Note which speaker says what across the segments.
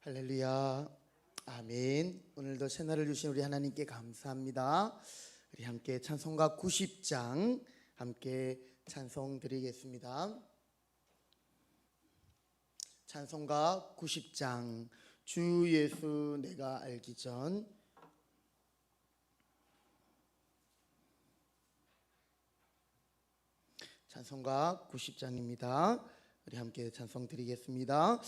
Speaker 1: 할렐루야. 아멘. 오늘도 새날을 주신 우리 하나님께 감사합니다. 우리 함께 찬송가 90장 함께 찬송 드리겠습니다. 찬송가 90장 주 예수 내가 알기 전. 찬송가 90장입니다. 우리 함께 찬송 드리겠습니다.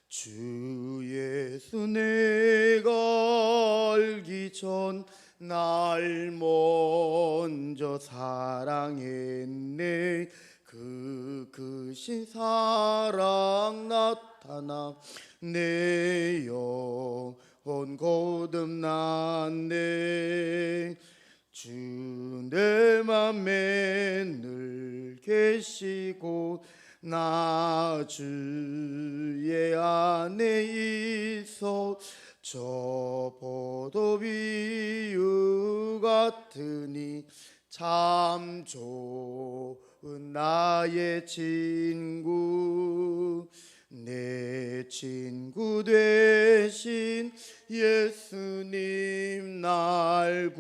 Speaker 1: 주 예수 내가 알기 전 날 먼저 사랑했네. 그 크신 사랑 나타나 내 영혼 거듭났네. 주 내 맘에 늘 계시고 나 주의 안에 있어 저 포도비유 같으니 참 좋은 나의 친구. 내 친구 되신 예수님 날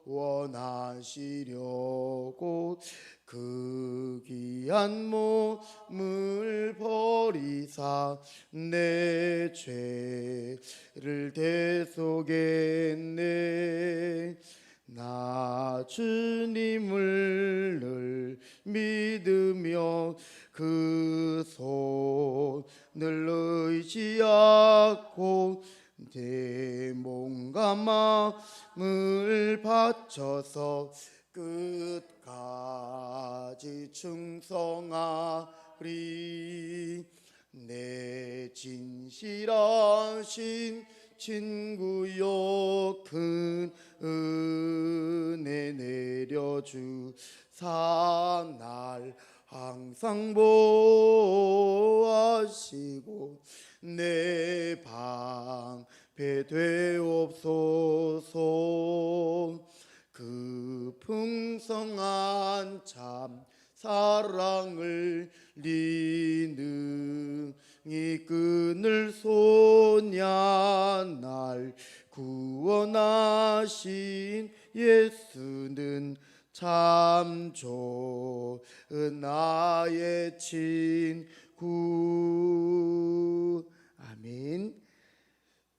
Speaker 1: 구원하시려고 그 귀한 몸을 버리사 내 죄를 대속했네. 나 주님을 늘 믿으며 그 손을 의지하고 내 몸과 마음을 바쳐서 끝까지 충성하리. 내 진실하신 친구여 큰 은혜 내려주사 날 항상 보호하시고 내 방패 되옵소서. 그 풍성한 참 사랑을 네 능히 끊을 소냐. 날 구원하신 예수는 참 좋은 나의 친구. 아멘.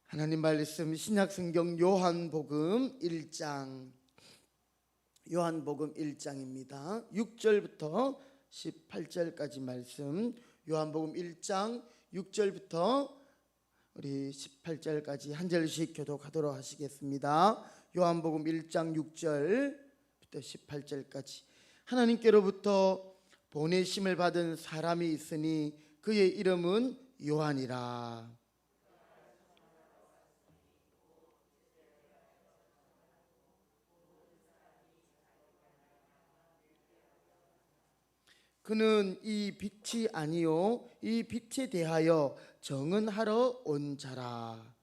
Speaker 1: 하나님 말씀 신약성경 요한복음 1장 요한복음 1장입니다. 6절부터 18절까지 말씀. 요한복음 1장 6절부터 우리 18절까지 한 절씩 교독하도록 하시겠습니다. 요한복음 1장 6절부터 18절까지. 하나님께로부터 보내심을 받은 사람이 있으니 그의 이름은 요한이라. 그는 이 빛이 아니요 이 빛에 대하여 정언하러 온 자라.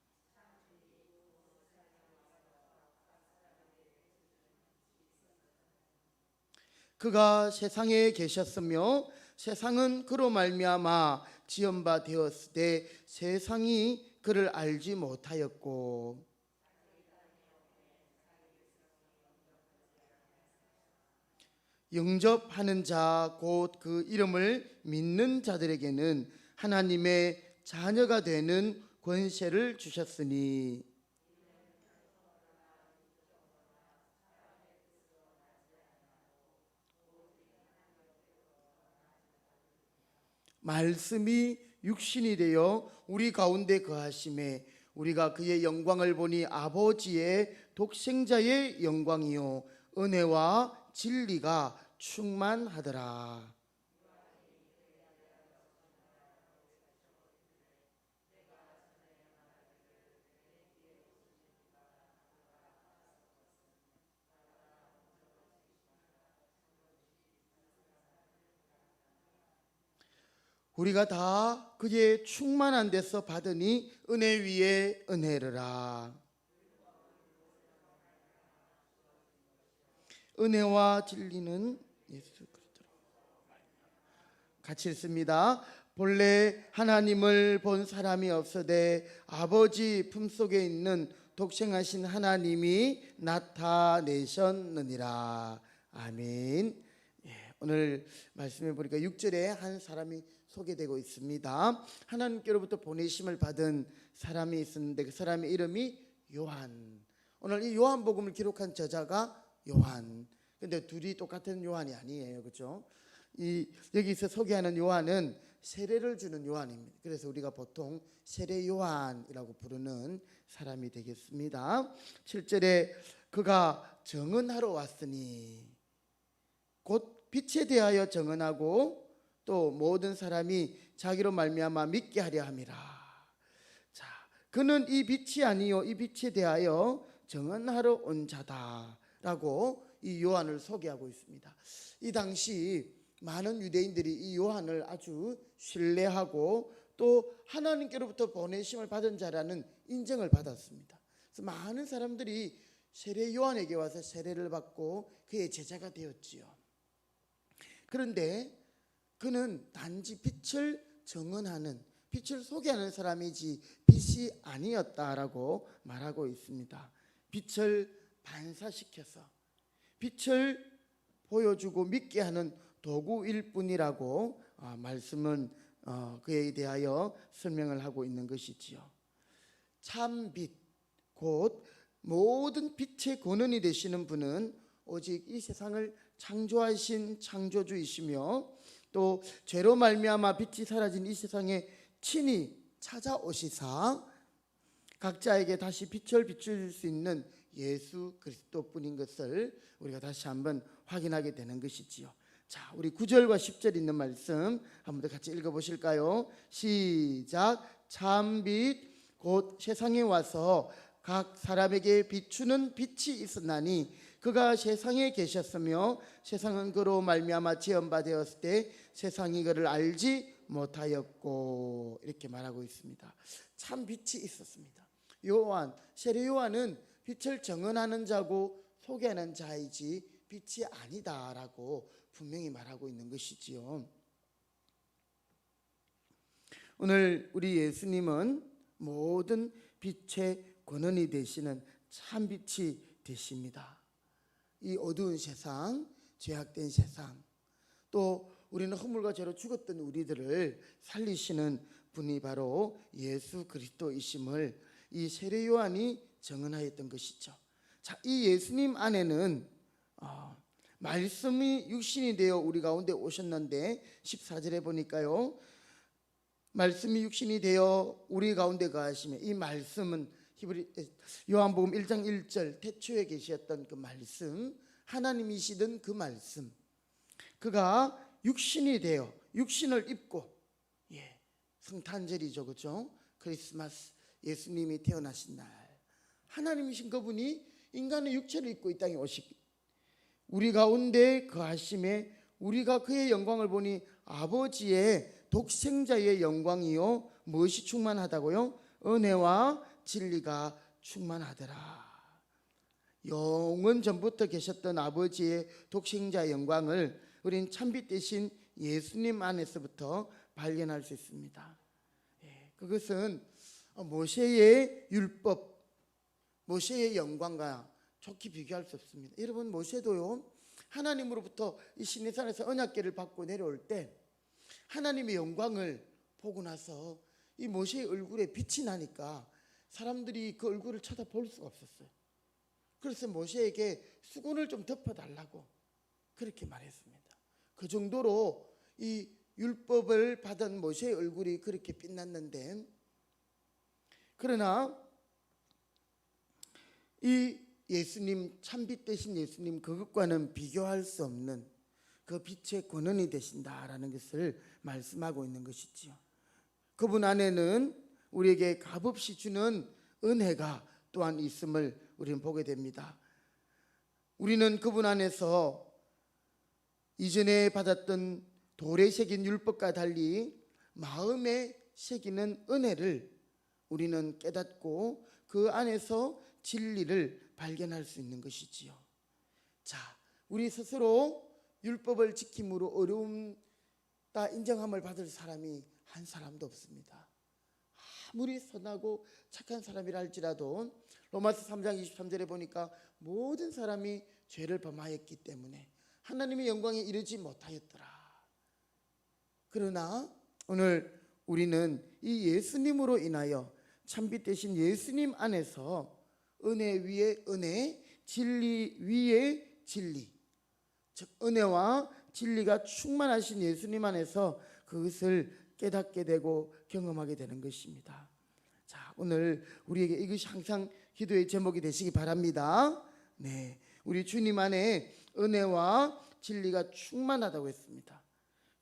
Speaker 1: 그가 세상에 계셨으며 세상은 그로 말미암아 지은 바 되었으되 세상이 그를 알지 못하였고 영접하는 자 곧 그 이름을 믿는 자들에게는 하나님의 자녀가 되는 권세를 주셨으니 말씀이 육신이 되어 우리 가운데 거하심에 우리가 그의 영광을 보니 아버지의 독생자의 영광이요 은혜와 진리가 충만하더라. 우리가 다 그의 충만한 데서 받으니 은혜 위에 은혜르라. 은혜와 진리는 예수 그리스도로. 같이 읽습니다. 본래 하나님을 본 사람이 없으되 아버지 품속에 있는 독생하신 하나님이 나타내셨느니라. 아멘. 오늘 말씀해 보니까 6절에 한 사람이 소개되고 있습니다. 하나님께로부터 보내심을 받은 사람이 있었는데 그 사람의 이름이 요한. 오늘 이 요한복음을 기록한 저자가 요한. 근데 둘이 똑같은 요한이 아니에요, 그렇죠? 여기서 소개하는 요한은 세례를 주는 요한입니다. 그래서 우리가 보통 세례 요한이라고 부르는 사람이 되겠습니다. 7절에 그가 정언하러 왔으니, 곧 빛에 대하여 정언하고 또 모든 사람이 자기로 말미암아 믿게 하려 함이라. 자, 그는 이 빛이 아니요 이 빛에 대하여 정언하러 온 자다라고 이 요한을 소개하고 있습니다. 이 당시 많은 유대인들이 이 요한을 아주 신뢰하고 또 하나님께로부터 보내심을 받은 자라는 인정을 받았습니다. 그래서 많은 사람들이 세례 요한에게 와서 세례를 받고 그의 제자가 되었지요. 그런데 그는 단지 빛을 정언하는, 빛을 소개하는 사람이지 빛이 아니었다라고 말하고 있습니다. 빛을 반사시켜서 빛을 보여주고 믿게 하는 도구일 뿐이라고 말씀은 그에 대하여 설명을 하고 있는 것이지요. 참 빛, 곧 모든 빛의 근원이 되시는 분은 오직 이 세상을 창조하신 창조주이시며 또 죄로 말미암아 빛이 사라진 이 세상에 친히 찾아오시사 각자에게 다시 빛을 비출 수 있는 예수 그리스도뿐인 것을 우리가 다시 한번 확인하게 되는 것이지요. 자, 우리 9절과 10절 있는 말씀 한번 더 같이 읽어보실까요? 시작. 참빛 곧 세상에 와서 각 사람에게 비추는 빛이 있었나니 그가 세상에 계셨으며 세상은 그로 말미암아 지은 바 되었을 때 세상이 그를 알지 못하였고, 이렇게 말하고 있습니다. 참 빛이 있었습니다. 요한, 세례 요한은 빛을 정언하는 자고 소개하는 자이지 빛이 아니다라고 분명히 말하고 있는 것이지요. 오늘 우리 예수님은 모든 빛의 근원이 되시는 참 빛이 되십니다. 이 어두운 세상, 죄악된 세상, 또 우리는 허물과 죄로 죽었던 우리들을 살리시는 분이 바로 예수 그리스도이심을 이 세례 요한이 정언하였던 것이죠. 자, 이 예수님 안에는 말씀이 육신이 되어 우리 가운데 오셨는데 14절에 보니까요, 말씀이 육신이 되어 우리 가운데 거하시며, 이 말씀은 요한복음 1장 1절 태초에 계셨던 그 말씀, 하나님이시던 그 말씀, 그가 육신이 되어 육신을 입고, 성탄절이죠, 그렇죠? 크리스마스, 예수님이 태어나신 날, 하나님이신 그분이 인간의 육체를 입고 이 땅에 오시기, 우리 가운데 거하심에 우리가 그의 영광을 보니 아버지의 독생자의 영광이요 무엇이 충만하다고요? 은혜와 진리가 충만하더라. 영원 전부터 계셨던 아버지의 독생자의 영광을 우린 참빛 대신 예수님 안에서부터 발견할 수 있습니다. 그것은 모세의 율법, 모세의 영광과 좋게 비교할 수 없습니다. 여러분, 모세도요 하나님으로부터 이 시내산에서 언약궤를 받고 내려올 때 하나님의 영광을 보고 나서 이 모세의 얼굴에 빛이 나니까 사람들이 그 얼굴을 쳐다볼 수가 없었어요. 그래서 모세에게 수건을 좀 덮어달라고 그렇게 말했습니다. 그 정도로 이 율법을 받은 모세의 얼굴이 그렇게 빛났는데, 그러나 이 예수님, 참빛 되신 예수님, 그것과는 비교할 수 없는 그 빛의 근원이 되신다라는 것을 말씀하고 있는 것이지요. 그분 안에는 우리에게 값없이 주는 은혜가 또한 있음을 우리는 보게 됩니다. 우리는 그분 안에서 이전에 받았던 돌에 새긴 율법과 달리 마음에 새기는 은혜를 우리는 깨닫고 그 안에서 진리를 발견할 수 있는 것이지요. 자, 우리 스스로 율법을 지킴으로 어려움다 인정함을 받을 사람이 한 사람도 없습니다. 아무리 선하고 착한 사람이라 할지라도 로마서 3장 23절에 보니까 모든 사람이 죄를 범하였기 때문에 하나님의 영광에 이르지 못하였더라. 그러나 오늘 우리는 이 예수님으로 인하여 참빛 되신 예수님 안에서 은혜 위에 은혜, 진리 위에 진리, 즉 은혜와 진리가 충만하신 예수님 안에서 그것을 깨닫게 되고 경험하게 되는 것입니다. 자, 오늘 우리에게 이것이 항상 기도의 제목이 되시기 바랍니다. 네, 우리 주님 안에 은혜와 진리가 충만하다고 했습니다.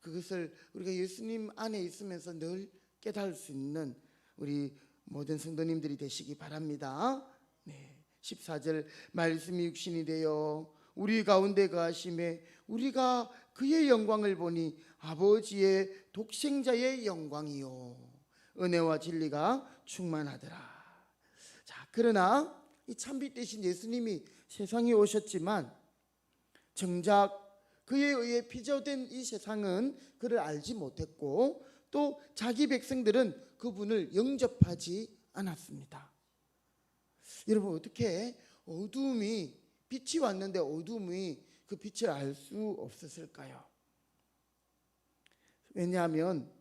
Speaker 1: 그것을 우리가 예수님 안에 있으면서 늘 깨달을 수 있는 우리 모든 성도님들이 되시기 바랍니다. 네, 14절 말씀이 육신이 되어 우리 가운데 거하심에 우리가 그의 영광을 보니 아버지의 독생자의 영광이요 은혜와 진리가 충만하더라. 자, 그러나 이 참빛 되신 예수님이 세상에 오셨지만 정작 그에 의해 빚어된 이 세상은 그를 알지 못했고 또 자기 백성들은 그분을 영접하지 않았습니다. 여러분, 어떻게 어두움이 빛이 왔는데 어두움이 그 빛을 알 수 없었을까요? 왜냐하면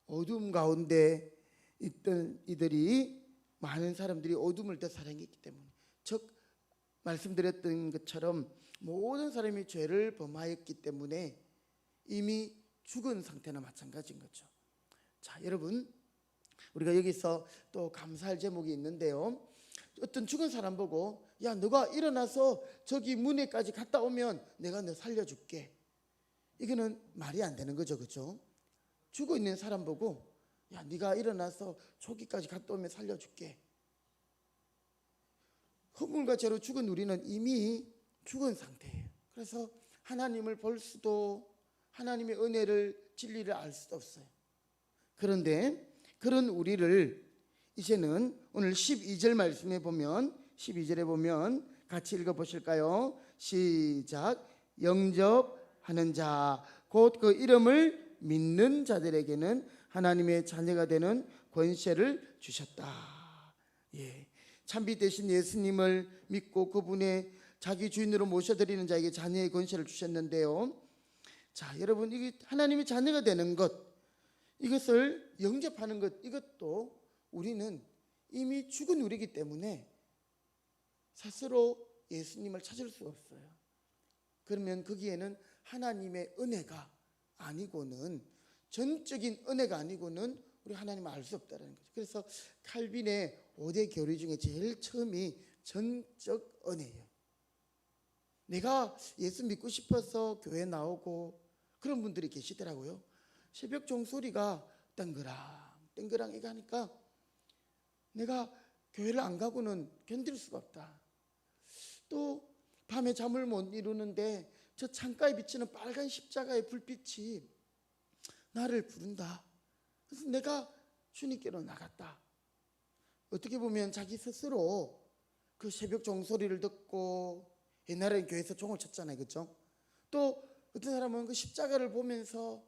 Speaker 1: 어두움 가운데 있던 이들이 많은 사람들이 어둠을 더 사랑했기 때문에, 즉 말씀드렸던 것처럼 모든 사람이 죄를 범하였기 때문에 이미 죽은 상태나 마찬가지인 거죠. 자, 여러분, 우리가 여기서 또 감사할 제목이 있는데요. 어떤 죽은 사람 보고 야, 너가 일어나서 저기 문에까지 갔다 오면 내가 너 살려줄게. 이거는 말이 안 되는 거죠, 그렇죠? 죽어 있는 사람 보고 야, 네가 일어나서 저기까지 갔다 오면 살려줄게. 허물과 죄로 죽은 우리는 이미 죽은 상태예요. 그래서 하나님을 볼 수도 하나님의 은혜를 진리를 알 수도 없어요. 그런데 그런 우리를 이제는 오늘 12절 말씀에 보면 12절에 보면 같이 읽어보실까요? 시작. 영접하는 자 곧 그 이름을 믿는 자들에게는 하나님의 자녀가 되는 권세를 주셨다. 예, 참빛 되신 예수님을 믿고 그분의 자기 주인으로 모셔드리는 자에게 자녀의 권세를 주셨는데요. 자, 여러분, 이게 하나님의 자녀가 되는 것, 이것을 영접하는 것, 이것도 우리는 이미 죽은 우리이기 때문에 스스로 예수님을 찾을 수 없어요. 그러면 거기에는 하나님의 은혜가 아니고는, 전적인 은혜가 아니고는 우리 하나님을 알 수 없다는 거죠. 그래서 칼빈의 5대 교리 중에 제일 처음이 전적 은혜예요. 내가 예수 믿고 싶어서 교회 나오고 그런 분들이 계시더라고요. 새벽 종소리가 땡그랑 이거 하니까 내가 교회를 안 가고는 견딜 수가 없다. 또 밤에 잠을 못 이루는데 저 창가에 비치는 빨간 십자가의 불빛이 나를 부른다. 그래서 내가 주님께로 나갔다. 어떻게 보면 자기 스스로 그 새벽 종소리를 듣고, 옛날에는 교회에서 종을 쳤잖아요, 그렇죠? 또 어떤 사람은 그 십자가를 보면서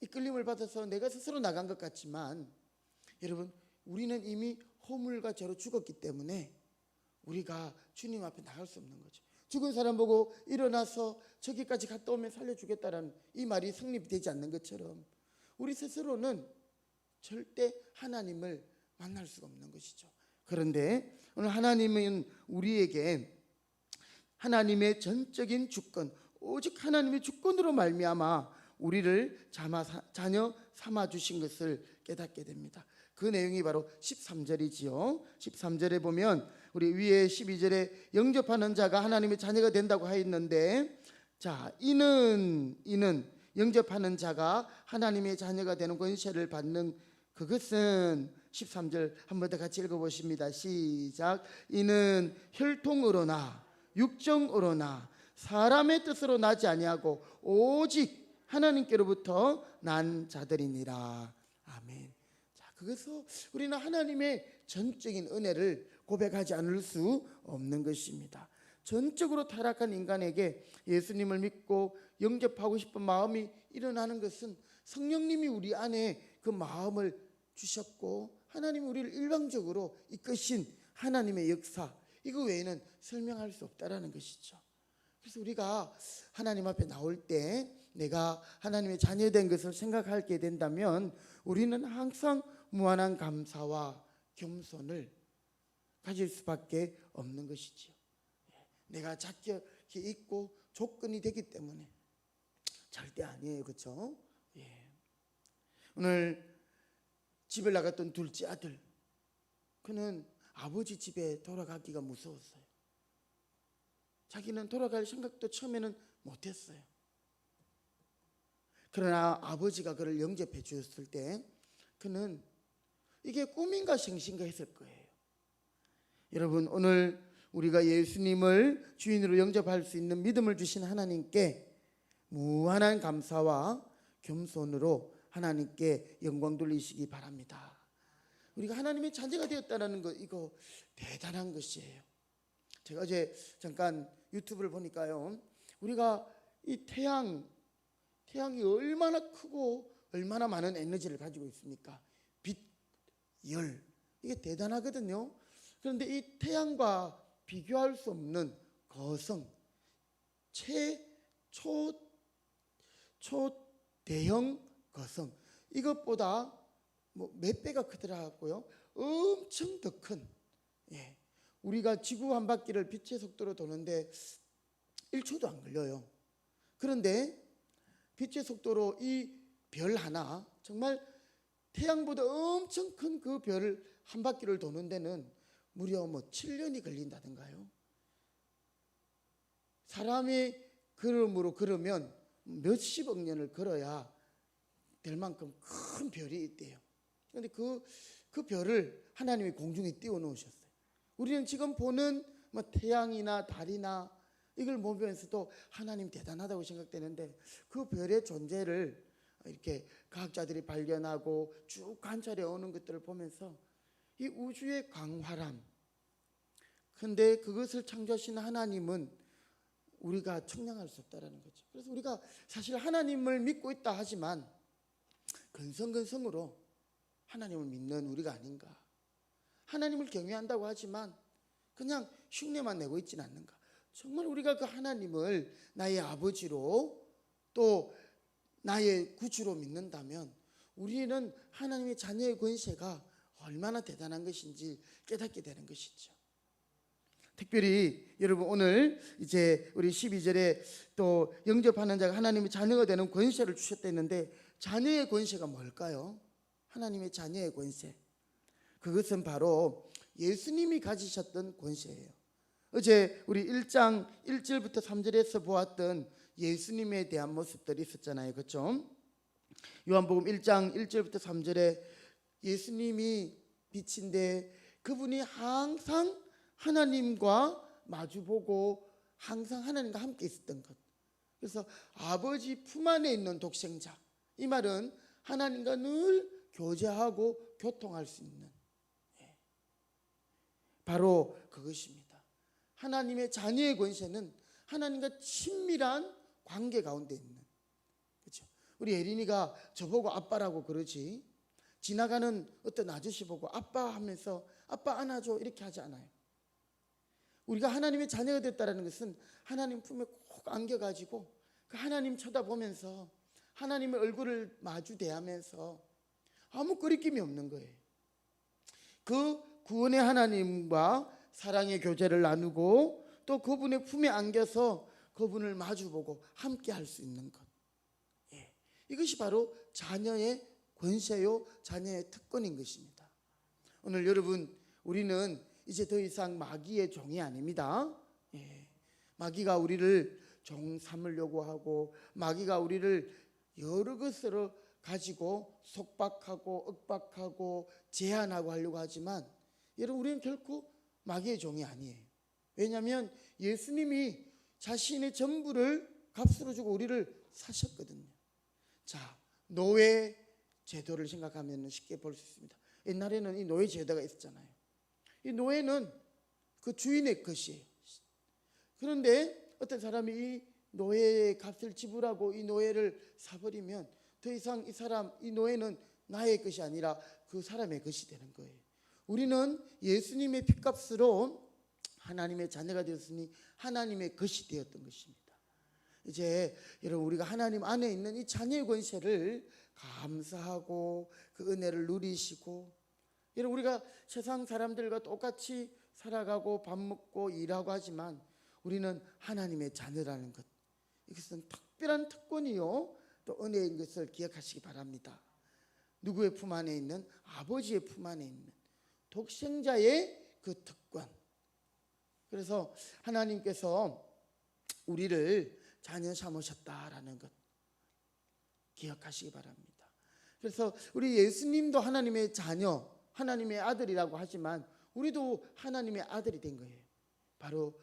Speaker 1: 이끌림을 받아서 내가 스스로 나간 것 같지만, 여러분, 우리는 이미 허물과 죄로 죽었기 때문에 우리가 주님 앞에 나갈 수 없는 거죠. 죽은 사람 보고 일어나서 저기까지 갔다 오면 살려주겠다라는 이 말이 성립되지 않는 것처럼 우리 스스로는 절대 하나님을 만날 수가 없는 것이죠. 그런데 오늘 하나님은 우리에게 하나님의 전적인 주권, 오직 하나님의 주권으로 말미암아 우리를 자녀 삼아 주신 것을 깨닫게 됩니다. 그 내용이 바로 13절이지요. 13절에 보면 우리 위에 12절에 영접하는 자가 하나님의 자녀가 된다고 하였는데, 자, 이는 영접하는 자가 하나님의 자녀가 되는 권세를 받는 그것은 13절 한 번 더 같이 읽어보십니다. 시작. 이는 혈통으로나 육정으로나 사람의 뜻으로 나지 아니하고 오직 하나님께로부터 난 자들이니라. 아멘. 자, 그래서 우리는 하나님의 전적인 은혜를 고백하지 않을 수 없는 것입니다. 전적으로 타락한 인간에게 예수님을 믿고 영접하고 싶은 마음이 일어나는 것은 성령님이 우리 안에 그 마음을 주셨고 하나님 우리를 일방적으로 이끄신 하나님의 역사, 이거 외에는 설명할 수 없다라는 것이죠. 그래서 우리가 하나님 앞에 나올 때 내가 하나님의 자녀된 것을 생각하게 된다면 우리는 항상 무한한 감사와 겸손을 가질 수밖에 없는 것이지요. 내가 자격이 있고 조건이 되기 때문에 절대 아니에요. 그렇죠? 오늘 집을 나갔던 둘째 아들, 그는 아버지 집에 돌아가기가 무서웠어요. 자기는 돌아갈 생각도 처음에는 못했어요. 그러나 아버지가 그를 영접해 주었을 때 그는 이게 꿈인가 생신가 했을 거예요. 여러분, 오늘 우리가 예수님을 주인으로 영접할 수 있는 믿음을 주신 하나님께 무한한 감사와 겸손으로 하나님께 영광 돌리시기 바랍니다. 우리가 하나님의 자녀가 되었다는 것, 이거 대단한 것이에요. 제가 어제 잠깐 유튜브를 보니까요, 우리가 이 태양이 얼마나 크고 얼마나 많은 에너지를 가지고 있습니까? 빛, 열, 이게 대단하거든요. 그런데 이 태양과 비교할 수 없는 거성, 초대형 거성, 이것보다 몇 배가 크더라고요. 엄청 더 큰, 우리가 지구 한 바퀴를 빛의 속도로 도는데 1초도 안 걸려요. 그런데 빛의 속도로 이 별 하나, 정말 태양보다 엄청 큰 그 별 한 바퀴를 도는 데는 무려 7년이 걸린다던가요. 사람이 그러면 몇십억 년을 걸어야 될 만큼 큰 별이 있대요. 그런데 그 별을 하나님이 공중에 띄워 놓으셨어요. 우리는 지금 보는 태양이나 달이나 이걸 보면서도 하나님 대단하다고 생각되는데, 그 별의 존재를 이렇게 과학자들이 발견하고 쭉 관찰해 오는 것들을 보면서 이 우주의 광활함, 근데 그것을 창조하신 하나님은 우리가 측량할 수 없다라는 거죠. 그래서 우리가 사실 하나님을 믿고 있다 하지만 근성근성으로 하나님을 믿는 우리가 아닌가. 하나님을 경외한다고 하지만 그냥 흉내만 내고 있지는 않는가. 정말 우리가 그 하나님을 나의 아버지로 또 나의 구주로 믿는다면 우리는 하나님의 자녀의 권세가 얼마나 대단한 것인지 깨닫게 되는 것이죠. 특별히 여러분, 오늘 이제 우리 12절에 또 영접하는 자가 하나님의 자녀가 되는 권세를 주셨다 했는데, 자녀의 권세가 뭘까요? 하나님의 자녀의 권세, 그것은 바로 예수님이 가지셨던 권세예요. 어제 우리 1장 1절부터 3절에서 보았던 예수님에 대한 모습들이 있었잖아요. 그렇죠? 요한복음 1장 1절부터 3절에 예수님이 빛인데 그분이 항상 하나님과 마주보고 항상 하나님과 함께 있었던 것. 그래서 아버지 품 안에 있는 독생자, 이 말은 하나님과 늘 교제하고 교통할 수 있는, 바로 그것입니다. 하나님의 자녀의 권세는 하나님과 친밀한 관계 가운데 있는, 그렇죠? 우리 예린이가 저보고 아빠라고 그러지, 지나가는 어떤 아저씨 보고 아빠 하면서 아빠 안아줘 이렇게 하지 않아요. 우리가 하나님의 자녀가 됐다는 것은 하나님 품에 꼭 안겨가지고 그 하나님 쳐다보면서 하나님의 얼굴을 마주 대하면서 아무 거리낌이 없는 거예요. 그 구원의 하나님과 사랑의 교제를 나누고 또 그분의 품에 안겨서 그분을 마주보고 함께 할 수 있는 것, 이것이 바로 자녀의 권세요, 자녀의 특권인 것입니다. 오늘 여러분, 우리는 이제 더 이상 마귀의 종이 아닙니다. 마귀가 우리를 종 삼으려고 하고, 마귀가 우리를 여러 것으로 가지고 속박하고 억박하고 제한하고 하려고 하지만, 여러분, 우리는 결코 마귀의 종이 아니에요. 왜냐하면 예수님이 자신의 전부를 값으로 주고 우리를 사셨거든요. 자, 노예 제도를 생각하면 쉽게 볼 수 있습니다. 옛날에는 이 노예 제도가 있었잖아요. 이 노예는 그 주인의 것이에요. 그런데 어떤 사람이 이 노예의 값을 지불하고 이 노예를 사버리면 더 이상 이 노예는 나의 것이 아니라 그 사람의 것이 되는 거예요. 우리는 예수님의 핏값으로 하나님의 자녀가 되었으니 하나님의 것이 되었던 것입니다. 이제 여러분, 우리가 하나님 안에 있는 이 자녀의 권세를 감사하고 그 은혜를 누리시고, 여러분, 우리가 세상 사람들과 똑같이 살아가고 밥 먹고 일하고 하지만 우리는 하나님의 자녀라는 것, 이것은 특별한 특권이요 또 은혜인 것을 기억하시기 바랍니다. 누구의 품 안에 있는? 아버지의 품 안에 있는 독생자의 그 특권. 그래서 하나님께서 우리를 자녀 삼으셨다라는 것 기억하시기 바랍니다. 그래서 우리 예수님도 하나님의 자녀, 하나님의 아들이라고 하지만 우리도 하나님의 아들이 된 거예요. 바로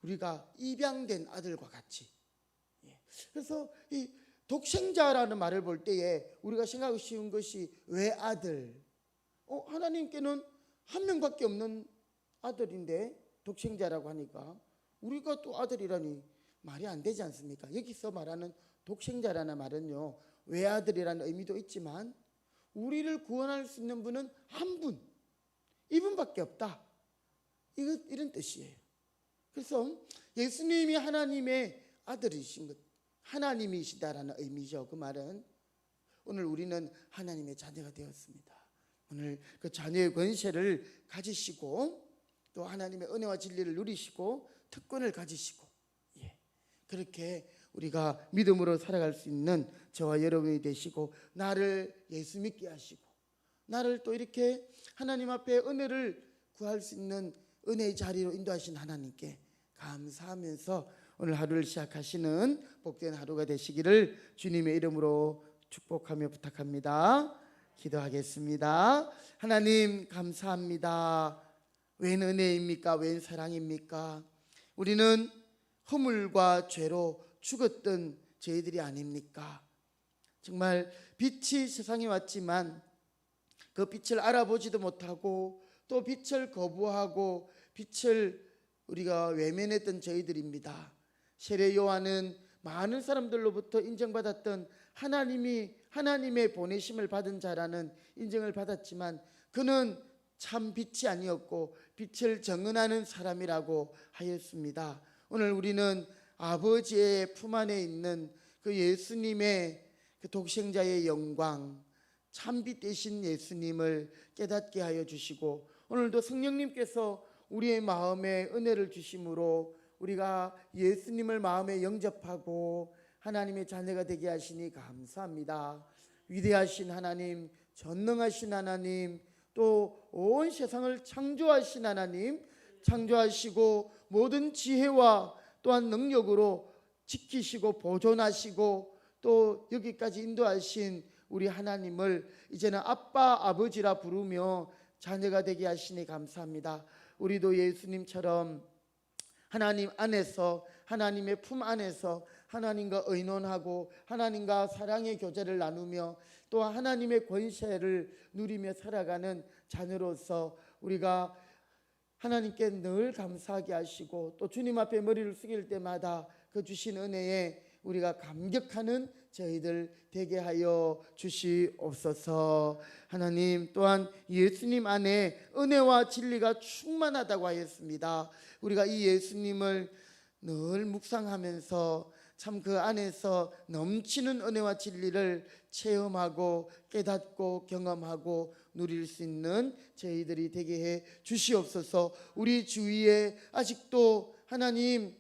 Speaker 1: 우리가 입양된 아들과 같이. 그래서 이 독생자라는 말을 볼 때에 우리가 생각하기 쉬운 것이 왜 아들? 하나님께는 한 명밖에 없는 아들인데 독생자라고 하니까 우리가 또 아들이라니 말이 안 되지 않습니까? 여기서 말하는 독생자라는 말은요, 외아들이라는 의미도 있지만 우리를 구원할 수 있는 분은 한 분, 이분밖에 없다, 이런 뜻이에요. 그래서 예수님이 하나님의 아들이신 것, 하나님이시다라는 의미죠. 그 말은 오늘 우리는 하나님의 자녀가 되었습니다. 오늘 그 자녀의 권세를 가지시고 또 하나님의 은혜와 진리를 누리시고 특권을 가지시고, 그렇게 우리가 믿음으로 살아갈 수 있는 저와 여러분이 되시고, 나를 예수 믿게 하시고 나를 또 이렇게 하나님 앞에 은혜를 구할 수 있는 은혜의 자리로 인도하신 하나님께 감사하면서 오늘 하루를 시작하시는 복된 하루가 되시기를 주님의 이름으로 축복하며 부탁합니다. 기도하겠습니다. 하나님 감사합니다. 웬 은혜입니까? 웬 사랑입니까? 우리는 허물과 죄로 죽었던 저희들이 아닙니까? 정말 빛이 세상에 왔지만 그 빛을 알아보지도 못하고 또 빛을 거부하고 빛을 우리가 외면했던 저희들입니다. 세례 요한은 많은 사람들로부터 인정받았던 하나님의 보내심을 받은 자라는 인정을 받았지만 그는 참 빛이 아니었고 빛을 정언하는 사람이라고 하였습니다. 오늘 우리는 아버지의 품 안에 있는 그 예수님의 그 독생자의 영광, 참빛 되신 예수님을 깨닫게 하여 주시고, 오늘도 성령님께서 우리의 마음에 은혜를 주심으로 우리가 예수님을 마음에 영접하고 하나님의 자녀가 되게 하시니 감사합니다. 위대하신 하나님, 전능하신 하나님, 또 온 세상을 창조하신 하나님, 창조하시고 모든 지혜와 또한 능력으로 지키시고 보존하시고 또 여기까지 인도하신 우리 하나님을 이제는 아빠, 아버지라 부르며 자녀가 되게 하시니 감사합니다. 우리도 예수님처럼 하나님 안에서, 하나님의 품 안에서 하나님과 의논하고 하나님과 사랑의 교제를 나누며 또 하나님의 권세를 누리며 살아가는 자녀로서 우리가 하나님께 늘 감사하게 하시고 또 주님 앞에 머리를 숙일 때마다 그 주신 은혜에 우리가 감격하는 저희들 되게 하여 주시옵소서. 하나님, 또한 예수님 안에 은혜와 진리가 충만하다고 하였습니다. 우리가 이 예수님을 늘 묵상하면서 참 그 안에서 넘치는 은혜와 진리를 체험하고 깨닫고 경험하고 누릴 수 있는 저희들이 되게 해 주시옵소서. 우리 주위에 아직도 하나님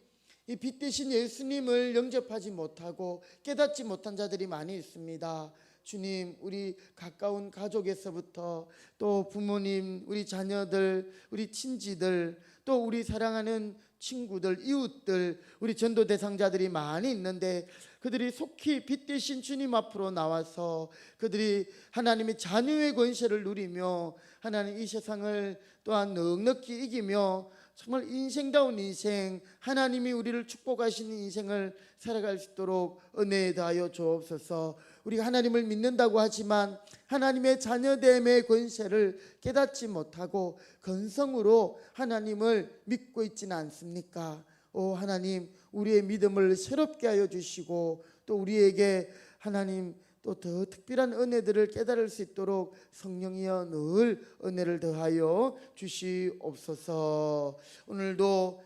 Speaker 1: 이 빛 대신 예수님을 영접하지 못하고 깨닫지 못한 자들이 많이 있습니다. 주님, 우리 가까운 가족에서부터 또 부모님, 우리 자녀들, 우리 친지들, 또 우리 사랑하는 친구들, 이웃들, 우리 전도 대상자들이 많이 있는데 그들이 속히 빛 대신 주님 앞으로 나와서 그들이 하나님의 자녀의 권세를 누리며 하나님 이 세상을 또한 넉넉히 이기며 정말 인생다운 인생, 하나님이 우리를 축복하시는 인생을 살아갈 수 있도록 은혜에 더하여 주옵소서. 우리가 하나님을 믿는다고 하지만 하나님의 자녀됨의 권세를 깨닫지 못하고 건성으로 하나님을 믿고 있지는 않습니까? 오 하나님, 우리의 믿음을 새롭게 하여 주시고 또 우리에게 하나님 또 더 특별한 은혜들을 깨달을 수 있도록 성령이여 늘 은혜를 더하여 주시옵소서. 오늘도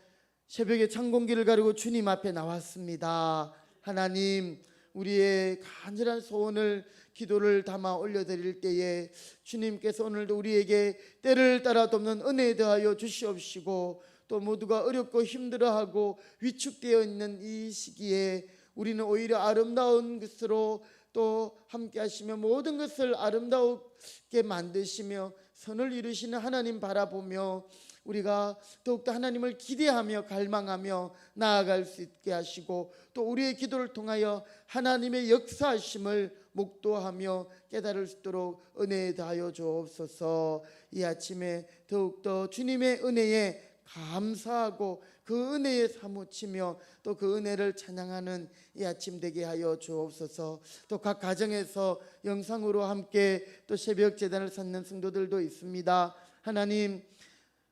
Speaker 1: 새벽에 찬 공기를 가르고 주님 앞에 나왔습니다. 하나님, 우리의 간절한 소원을 기도를 담아 올려드릴 때에 주님께서 오늘도 우리에게 때를 따라 돕는 은혜에 더하여 주시옵시고, 또 모두가 어렵고 힘들어하고 위축되어 있는 이 시기에 우리는 오히려 아름다운 것으로 또 함께 하시며 모든 것을 아름답게 만드시며 선을 이루시는 하나님 바라보며 우리가 더욱더 하나님을 기대하며 갈망하며 나아갈 수 있게 하시고, 또 우리의 기도를 통하여 하나님의 역사하심을 목도하며 깨달을 수 있도록 은혜에 다하여 주옵소서. 이 아침에 더욱더 주님의 은혜에 감사하고 그 은혜에 사무치며 또 그 은혜를 찬양하는 이 아침 되게 하여 주옵소서. 또 각 가정에서 영상으로 함께 또 새벽 제단을 쌓는 성도들도 있습니다. 하나님,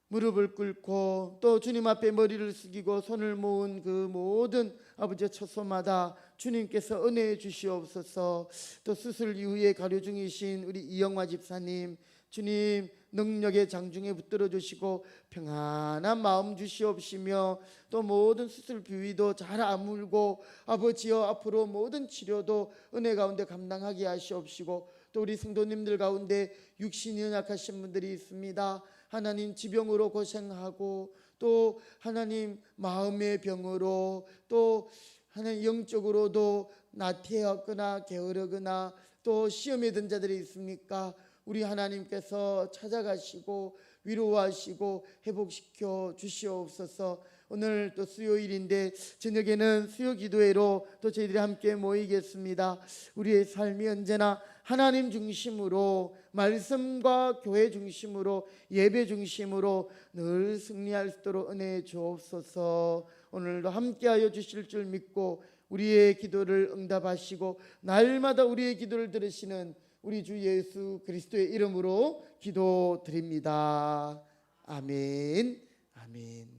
Speaker 1: 무릎을 꿇고 또 주님 앞에 머리를 숙이고 손을 모은 그 모든 아버지의 처소마다 주님께서 은혜해 주시옵소서. 또 수술 이후에 가료 중이신 우리 이영화 집사님, 주님 능력의 장중에 붙들어 주시고 평안한 마음 주시옵시며, 또 모든 수술 비위도 잘 아물고 아버지여 앞으로 모든 치료도 은혜 가운데 감당하게 하시옵시고, 또 우리 성도님들 가운데 육신이 연약하신 분들이 있습니다. 하나님, 지병으로 고생하고 또 하나님 마음의 병으로 또 하나님 영적으로도 나태하거나 게으르거나 또 시험에 든 자들이 있습니까? 우리 하나님께서 찾아가시고 위로하시고 회복시켜 주시옵소서. 오늘 또 수요일인데 저녁에는 수요 기도회로 또 저희들이 함께 모이겠습니다. 우리의 삶이 언제나 하나님 중심으로, 말씀과 교회 중심으로, 예배 중심으로 늘 승리할 수 있도록 은혜해 주옵소서. 오늘도 함께하여 주실 줄 믿고 우리의 기도를 응답하시고 날마다 우리의 기도를 들으시는 우리 주 예수 그리스도의 이름으로 기도드립니다. 아멘. 아멘.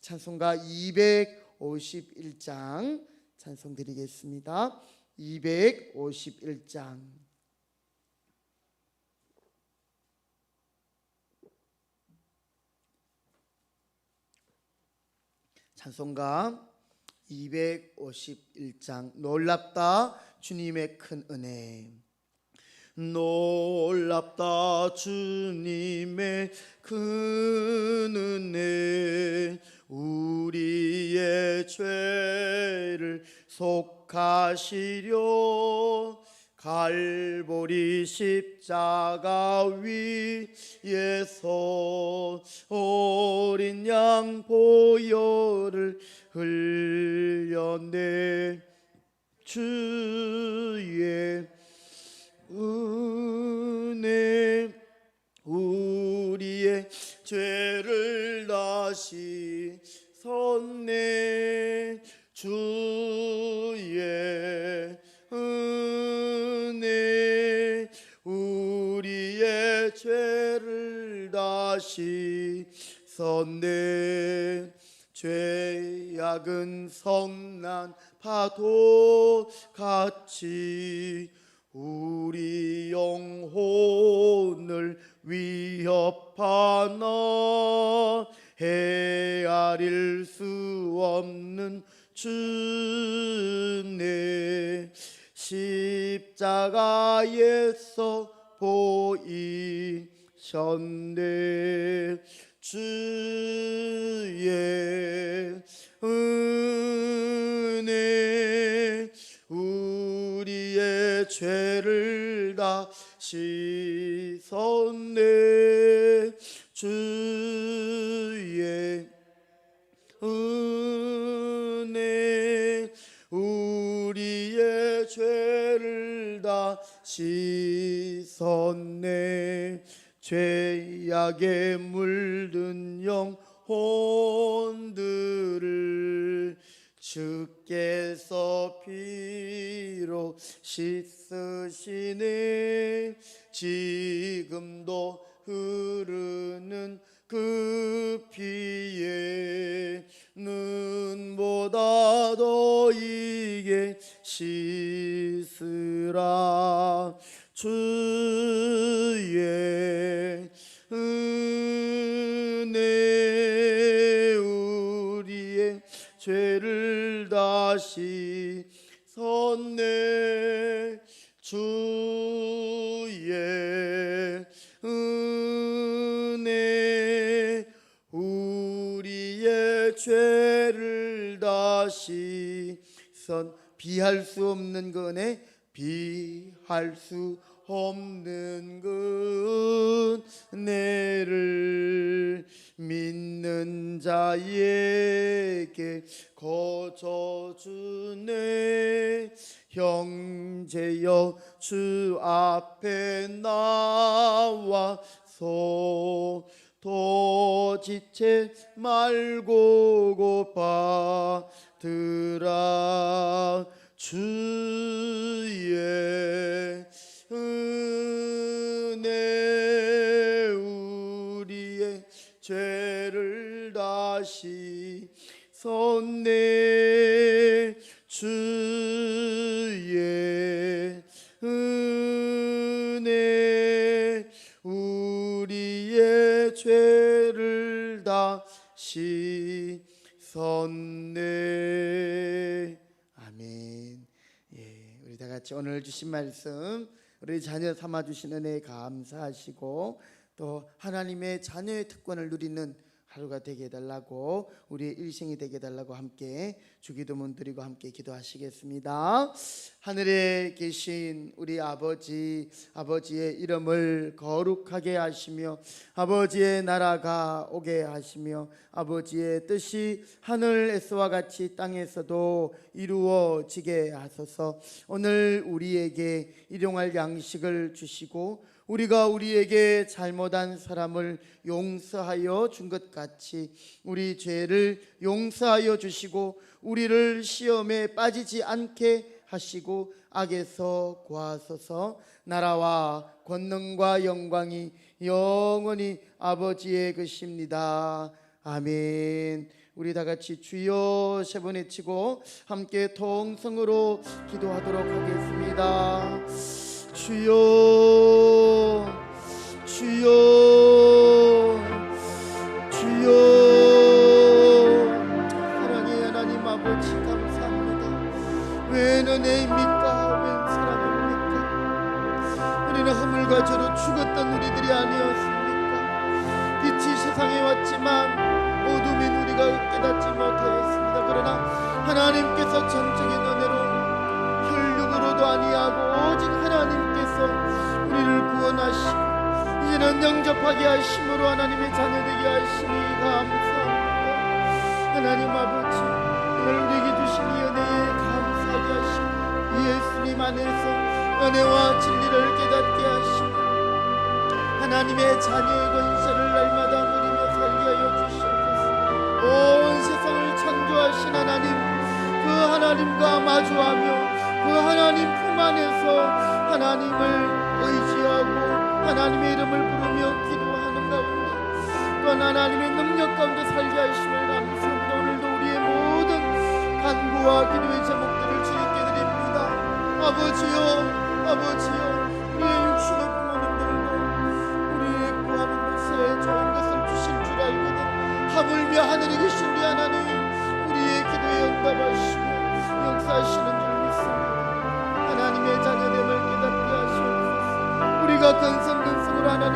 Speaker 1: 찬송가 251장 찬송 드리겠습니다. 251장. 찬송가 251장. 놀랍다 주님의 큰 은혜. 놀랍다 주님의 큰 은혜. 우리의 죄를 속하시려 갈보리 십자가 위에서 어린 양 보혈을 흘렸네. 주의 은혜 우리의 죄를 다시 섰네. 주의 은혜 우리의 죄를 다시 섰네. 죄악은 성난 파도 같이 우리 영혼을 위협하나 헤아릴 수 없는 주네. 십자가에서 보이셨네. 주의 은혜 우리의 죄를 다 씻었네. 주의 은혜 우리의 죄를 다 씻었네. 죄악에 물든 영혼들을 주께서 피로 씻으시네. 지금도 흐르는 그 피에 눈보다 더 이게 씻으라. 주의 은혜 우리의 죄를 다시 섰네. 주의 은혜 우리의 죄를 다시 선. 비할 수 없는 그 은혜, 비할 수 없는 그 은혜를 믿는 자에게 거저 주네. 형제여 주 앞에 나와서 더 지체 말고 고받으라. 주의 은혜 우리의 죄를 다시 섰네. 주의 은혜 우리의 죄를 다시 섰네. 아멘. 우리 다 같이 오늘 주신 말씀 우리 자녀 삼아 주신 은혜에 감사하시고 또 하나님의 자녀의 특권을 누리는 하루가 되게 해달라고, 우리의 일생이 되게 해달라고 함께 주기도문 드리고 함께 기도하시겠습니다. 하늘에 계신 우리 아버지의 이름을 거룩하게 하시며 아버지의 나라가 오게 하시며 아버지의 뜻이 하늘에서와 같이 땅에서도 이루어지게 하소서. 오늘 우리에게 일용할 양식을 주시고 우리가 우리에게 잘못한 사람을 용서하여 준 것 같이 우리 죄를 용서하여 주시고 우리를 시험에 빠지지 않게 하시고 악에서 구하소서. 나라와 권능과 영광이 영원히 아버지의 것입니다. 아멘. 우리 다 같이 주여 세 번 외치고 함께 통성으로 기도하도록 하겠습니다. 주여 주여 주여. 사랑의 하나님 아버지 감사합니다. 웬 은혜입니까? 웬 사랑입니까? 우리는 허물과 죄로 죽었던 우리들이 아니었습니까? 빛이 세상에 왔지만 어둠인 우리가 깨닫지 못하였습니다. 그러나 하나님께서 전적인 은혜로 혈육으로도 아니하고 오직 하나님께서 우리를 구원하시고 이제는 영접하게 하심으로 하나님의 자녀되게 하시니 감사합니다. 하나님 아버지, 오늘 우리에게 주신 이 은혜에 감사하게 하시고 예수님 안에서 은혜와 진리를 깨닫게 하시고 하나님의 자녀의 권세를 날마다 누리며 살게 하여 주시옵소서. 온 세상을 창조하신 하나님, 그 하나님과 마주하며 그 하나님 품 안에서 하나님을 의지하고 하나님의 이름을 부르며 기도하는 가운데 또한 하나님의 능력 가운데 살게 하심을 감사합니다. 오늘도 우리의 모든 간구와 기도의 제목들을 주님께 드립니다. 아버지요 아버지요, 우리의 육신의 부모님들도 우리 구하는 것에 좋은 것을 주실 줄 알거든 하물며 하늘에 계신 우리 하나님, 우리의 기도에 응답하시고 역사하시는 줄 믿습니다. 하나님의 자녀됨을 깨닫게 하시옵소서. 우리가 근성근성으로 하나님